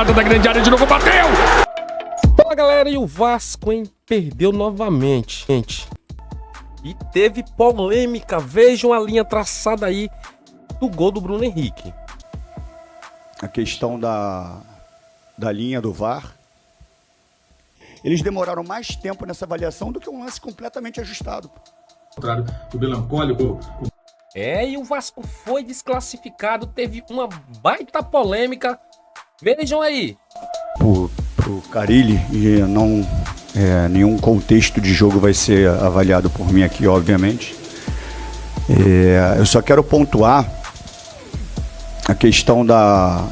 nada da grande área, de novo bateu! Fala galera, e o Vasco, hein? Perdeu novamente, gente. E teve polêmica, vejam a linha traçada aí do gol do Bruno Henrique. A questão da linha do VAR. Eles demoraram mais tempo nessa avaliação do que um lance completamente ajustado. Ao contrário do melancólico. E o Vasco foi desclassificado, teve uma baita polêmica. Vejam aí. Pro Carille, e não nenhum contexto de jogo vai ser avaliado por mim aqui, obviamente. Eu só quero pontuar a questão da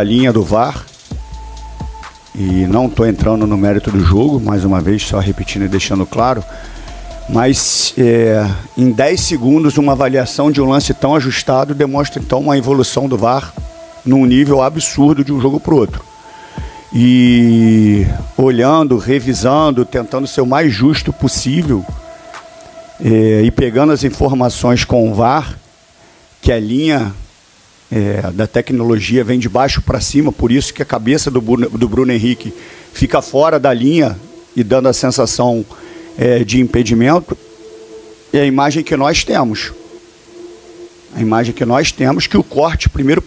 linha do VAR. E não estou entrando no mérito do jogo, mais uma vez, só repetindo e deixando claro. Mas em 10 segundos, uma avaliação de um lance tão ajustado demonstra então uma evolução do VAR num nível absurdo de um jogo para o outro. E olhando, revisando, tentando ser o mais justo possível e pegando as informações com o VAR, que a linha da tecnologia vem de baixo para cima, por isso que a cabeça do Bruno Henrique fica fora da linha e dando a sensação de impedimento. É a imagem que nós temos. A imagem que nós temos, que o corte primeiro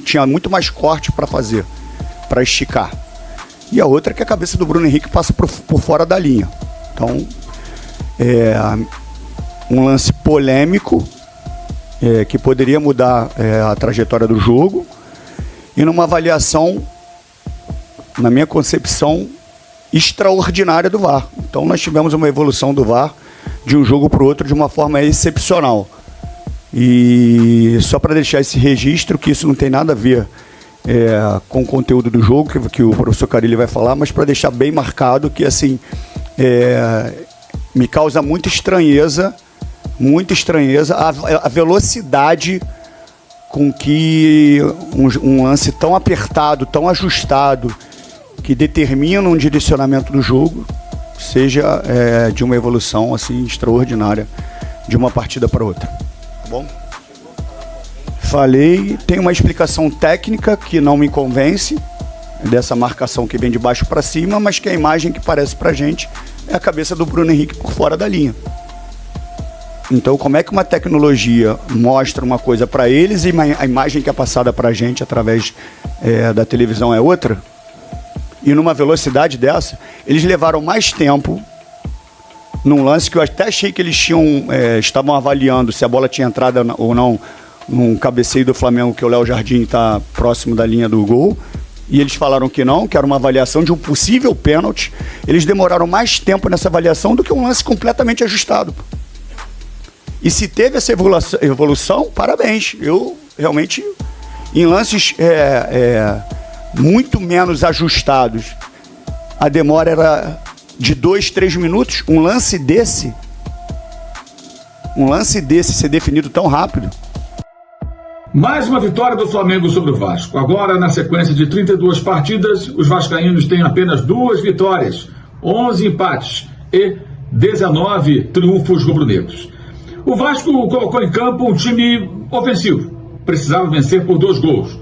tinha muito mais corte para fazer, para esticar. E a outra é que a cabeça do Bruno Henrique passa por fora da linha. Então, um lance polêmico, que poderia mudar a trajetória do jogo, e numa avaliação, na minha concepção, extraordinária do VAR. Então nós tivemos uma evolução do VAR de um jogo para o outro de uma forma excepcional. E só para deixar esse registro, que isso não tem nada a ver com o conteúdo do jogo, que o professor Carille vai falar, mas para deixar bem marcado que assim me causa muita estranheza a velocidade com que um lance tão apertado, tão ajustado, que determina um direcionamento do jogo, seja de uma evolução assim extraordinária de uma partida para outra. Tá bom? Falei, tem uma explicação técnica que não me convence, dessa marcação que vem de baixo para cima, mas que a imagem que parece pra gente é a cabeça do Bruno Henrique por fora da linha. Então, como é que uma tecnologia mostra uma coisa para eles e a imagem que é passada para a gente através da televisão é outra? E numa velocidade dessa, eles levaram mais tempo num lance que eu até achei que eles estavam avaliando se a bola tinha entrado ou não num cabeceio do Flamengo, que o Léo Jardim está próximo da linha do gol. E eles falaram que não, que era uma avaliação de um possível pênalti. Eles demoraram mais tempo nessa avaliação do que um lance completamente ajustado. E se teve essa evolução, parabéns. Eu realmente, em lances muito menos ajustados, a demora era de 2, 3 minutos. Um lance desse ser definido tão rápido. Mais uma vitória do Flamengo sobre o Vasco. Agora, na sequência de 32 partidas, os vascaínos têm apenas 2 vitórias, 11 empates e 19 triunfos rubro-negros. O Vasco colocou em campo um time ofensivo. Precisava vencer por 2 gols.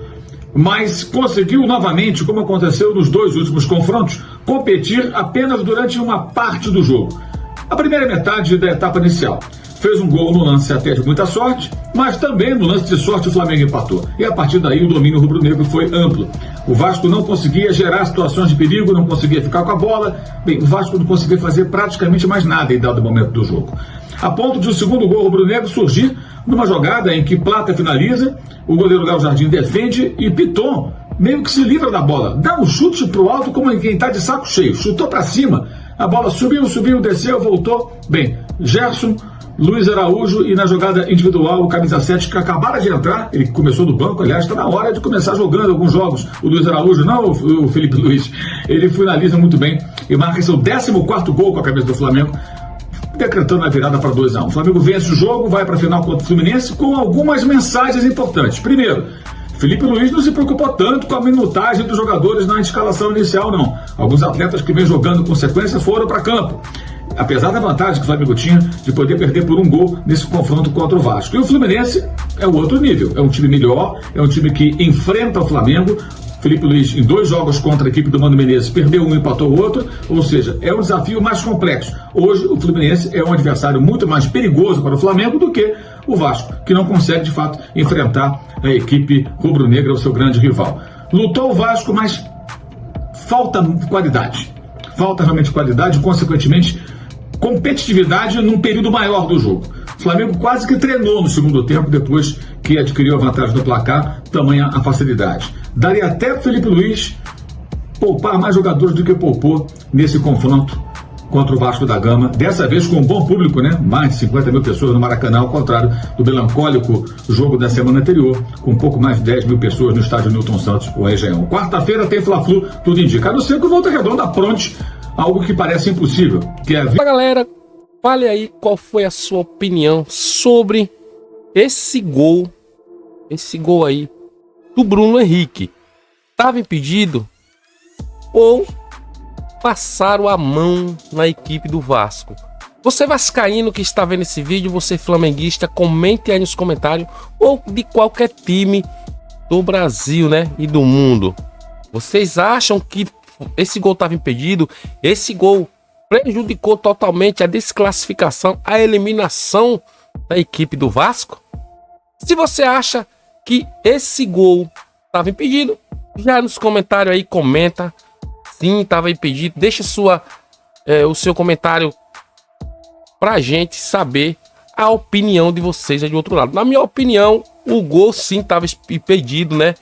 Mas conseguiu novamente, como aconteceu nos 2 últimos confrontos, competir apenas durante uma parte do jogo. A primeira metade da etapa inicial. Fez um gol no lance até de muita sorte, mas também no lance de sorte o Flamengo empatou. E a partir daí o domínio rubro-negro foi amplo. O Vasco não conseguia gerar situações de perigo, não conseguia ficar com a bola. Bem, o Vasco não conseguia fazer praticamente mais nada em dado momento do jogo. A ponto de o segundo gol rubro-negro surgir numa jogada em que Plata finaliza, o goleiro Léo Jardim defende e Piton meio que se livra da bola. Dá um chute pro alto como quem está de saco cheio. Chutou para cima, a bola subiu, desceu, voltou. Bem, Gerson, Luiz Araújo e na jogada individual o camisa 7 que acabara de entrar, ele começou do banco, aliás, está na hora de começar jogando alguns jogos. O Luiz Araújo, não o Felipe Luiz, ele finaliza muito bem e marca seu 14º gol com a cabeça do Flamengo, decretando a virada para 2-1. O Flamengo vence o jogo, vai para a final contra o Fluminense com algumas mensagens importantes. Primeiro, Felipe Luiz não se preocupou tanto com a minutagem dos jogadores na escalação inicial, não. Alguns atletas que vêm jogando com sequência foram para campo, apesar da vantagem que o Flamengo tinha de poder perder por 1 gol nesse confronto contra o Vasco. E o Fluminense é o outro nível, é um time melhor, é um time que enfrenta o Flamengo Felipe Luiz, em 2 jogos contra a equipe do Mano Menezes, perdeu um e empatou o outro, ou seja, é um desafio mais complexo. Hoje, o Fluminense é um adversário muito mais perigoso para o Flamengo do que o Vasco, que não consegue, de fato, enfrentar a equipe rubro-negra, o seu grande rival. Lutou o Vasco, mas falta qualidade. Falta realmente qualidade e, consequentemente, competitividade num período maior do jogo. O Flamengo quase que treinou no segundo tempo, depois que adquiriu a vantagem do placar, tamanha a facilidade. Daria até o Felipe Luiz poupar mais jogadores do que poupou nesse confronto contra o Vasco da Gama, dessa vez com um bom público, né? Mais de 50 mil pessoas no Maracanã, ao contrário do melancólico jogo da semana anterior, com um pouco mais de 10 mil pessoas no estádio Newton Santos, o Engenhão. Quarta-feira tem Fla-Flu, tudo indica. A não ser que o Volta Redonda apronte algo que parece impossível, que é... Galera, fale aí qual foi a sua opinião sobre esse gol aí do Bruno Henrique. Estava impedido ou passaram a mão na equipe do Vasco? Você vascaíno que está vendo esse vídeo, você flamenguista, comente aí nos comentários, ou de qualquer time do Brasil, né, e do mundo. Vocês acham que esse gol estava impedido? Esse gol prejudicou totalmente a desclassificação, a eliminação da equipe do Vasco? Se você acha que esse gol estava impedido, já nos comentários aí comenta. Sim, estava impedido. Deixa o seu comentário pra gente saber a opinião de vocês aí do outro lado. Na minha opinião, o gol sim estava impedido, né?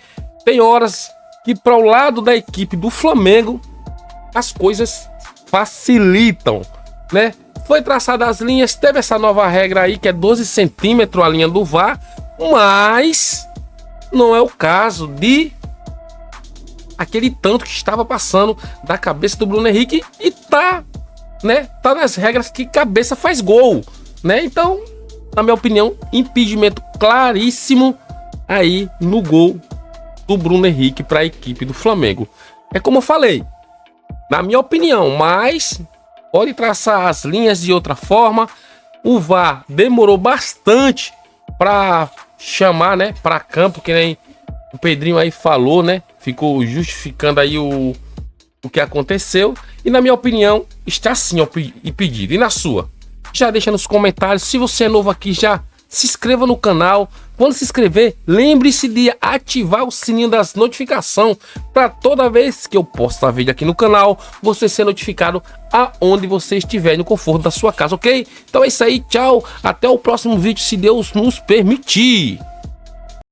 Tem horas que para o lado da equipe do Flamengo as coisas facilitam, né? Foi traçada as linhas, teve essa nova regra aí que é 12 centímetros a linha do VAR, mas não é o caso de aquele tanto que estava passando da cabeça do Bruno Henrique e tá nas regras que cabeça faz gol, né? Então, na minha opinião, impedimento claríssimo aí no gol do Bruno Henrique para a equipe do Flamengo. É como eu falei, na minha opinião, mas pode traçar as linhas de outra forma. O VAR demorou bastante para chamar, né, para campo, que nem o Pedrinho aí falou, né? Ficou justificando aí o que aconteceu. E na minha opinião, está sim impedido. E na sua? Já deixa nos comentários. Se você é novo aqui, já se inscreva no canal. Quando se inscrever, lembre-se de ativar o sininho das notificações para toda vez que eu postar vídeo aqui no canal, você ser notificado aonde você estiver, no conforto da sua casa, ok? Então é isso aí, tchau. Até o próximo vídeo, se Deus nos permitir.